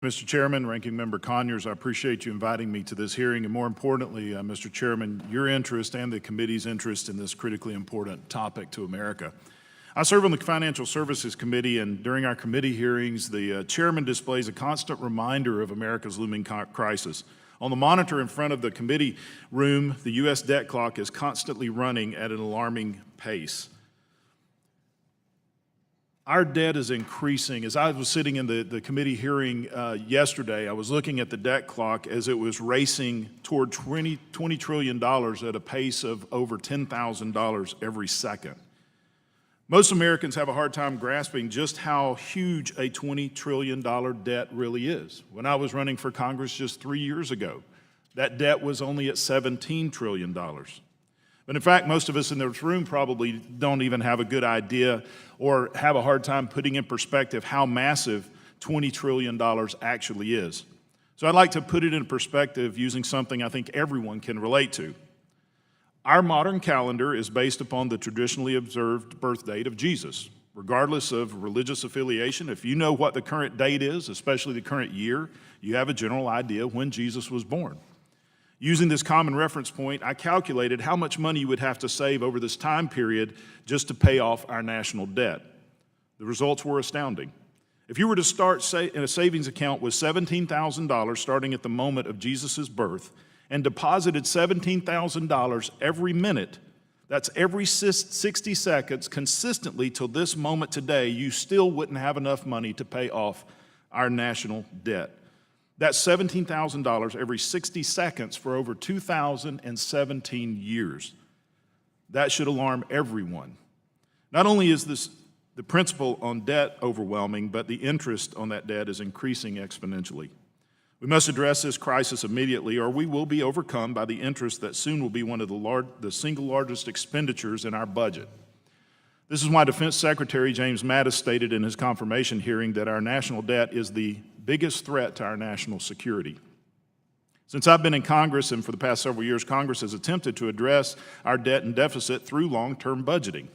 Mr. Chairman, Ranking Member Conyers, I appreciate you inviting me to this hearing, and more importantly, Mr. Chairman, your interest and the committee's interest in this critically important topic to America. I serve on the Financial Services Committee, and during our committee hearings, the chairman displays a constant reminder of America's looming crisis. On the monitor in front of the committee room, the U.S. debt clock is constantly running at an alarming pace. Our debt is increasing. As I was sitting in the committee hearing yesterday, I was looking at the debt clock as it was racing toward $20 trillion at a pace of over $10,000 every second. Most Americans have a hard time grasping just how huge a $20 trillion debt really is. When I was running for Congress just 3 years ago, that debt was only at $17 trillion. But in fact, most of us in this room probably don't even have a good idea or have a hard time putting in perspective how massive $20 trillion actually is. So I'd like to put it in perspective using something I think everyone can relate to. Our modern calendar is based upon the traditionally observed birth date of Jesus. Regardless of religious affiliation, if you know what the current date is, especially the current year, you have a general idea when Jesus was born. Using this common reference point, I calculated how much money you would have to save over this time period just to pay off our national debt. The results were astounding. If you were to start in a savings account with $17,000 starting at the moment of Jesus' birth and deposited $17,000 every minute, that's every 60 seconds consistently till this moment today, you still wouldn't have enough money to pay off our national debt. That's $17,000 every 60 seconds for over 2,017 years. That should alarm everyone. Not only is the principal on debt overwhelming, but the interest on that debt is increasing exponentially. We must address this crisis immediately, or we will be overcome by the interest that soon will be one of the single largest expenditures in our budget. This is why Defense Secretary James Mattis stated in his confirmation hearing that our national debt is the biggest threat to our national security. Since I've been in Congress, and for the past several years, Congress has attempted to address our debt and deficit through long-term budgeting.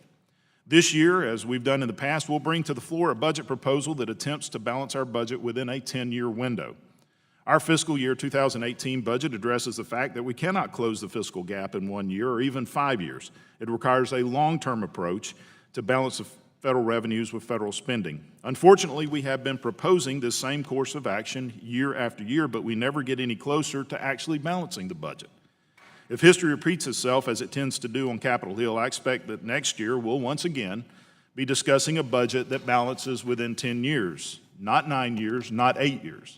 This year, as we've done in the past, we'll bring to the floor a budget proposal that attempts to balance our budget within a 10-year window. Our fiscal year 2018 budget addresses the fact that we cannot close the fiscal gap in 1 year or even 5 years. It requires a long-term approach to balance the federal revenues with federal spending. Unfortunately, we have been proposing this same course of action year after year, but we never get any closer to actually balancing the budget. If history repeats itself, as it tends to do on Capitol Hill, I expect that next year we'll once again be discussing a budget that balances within 10 years, not 9 years, not 8 years.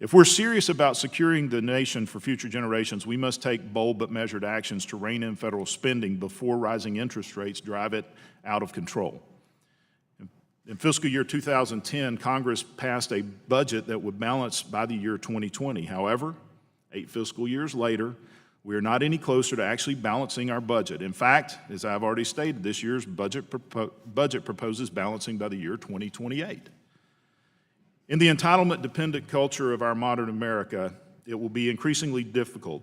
If we're serious about securing the nation for future generations, we must take bold but measured actions to rein in federal spending before rising interest rates drive it out of control. In fiscal year 2010, Congress passed a budget that would balance by the year 2020. However, 8 fiscal years later, we are not any closer to actually balancing our budget. In fact, as I've already stated, this year's budget proposes balancing by the year 2028. In the entitlement-dependent culture of our modern America, it will be increasingly difficult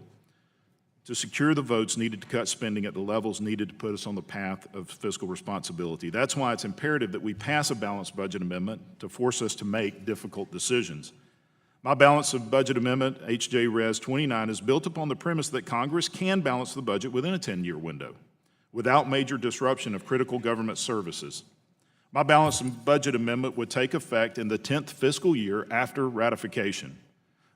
to secure the votes needed to cut spending at the levels needed to put us on the path of fiscal responsibility. That's why it's imperative that we pass a balanced budget amendment to force us to make difficult decisions. My balance of budget amendment, H.J. Res. 29, is built upon the premise that Congress can balance the budget within a 10-year window without major disruption of critical government services. My balanced budget amendment would take effect in the 10th fiscal year after ratification.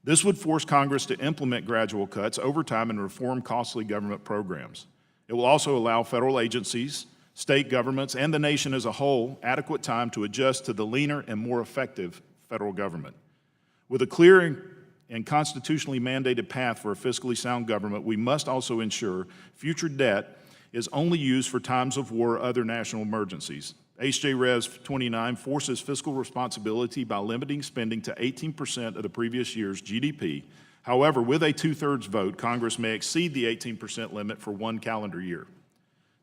This would force Congress to implement gradual cuts over time and reform costly government programs. It will also allow federal agencies, state governments, and the nation as a whole adequate time to adjust to the leaner and more effective federal government. With a clear and constitutionally mandated path for a fiscally sound government, we must also ensure future debt is only used for times of war or other national emergencies. H.J. Res. 29 forces fiscal responsibility by limiting spending to 18% of the previous year's GDP. However, with a 2/3 vote, Congress may exceed the 18% limit for 1 calendar year.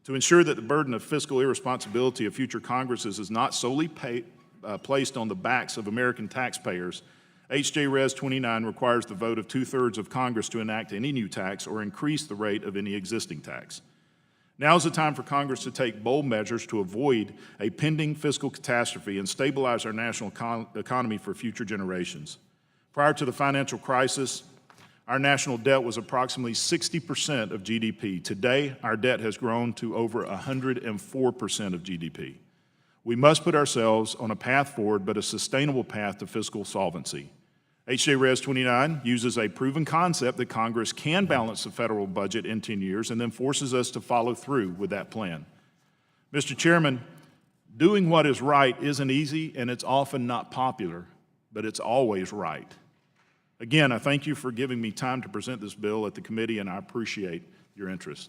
To ensure that the burden of fiscal irresponsibility of future Congresses is not solely placed on the backs of American taxpayers, H.J. Res. 29 requires the vote of 2/3 of Congress to enact any new tax or increase the rate of any existing tax. Now is the time for Congress to take bold measures to avoid a pending fiscal catastrophe and stabilize our national economy for future generations. Prior to the financial crisis, our national debt was approximately 60% of GDP. Today, our debt has grown to over 104% of GDP. We must put ourselves on a path forward, but a sustainable path to fiscal solvency. H.J. Res 29 uses a proven concept that Congress can balance the federal budget in 10 years and then forces us to follow through with that plan. Mr. Chairman, doing what is right isn't easy and it's often not popular, but it's always right. Again, I thank you for giving me time to present this bill at the committee, and I appreciate your interest.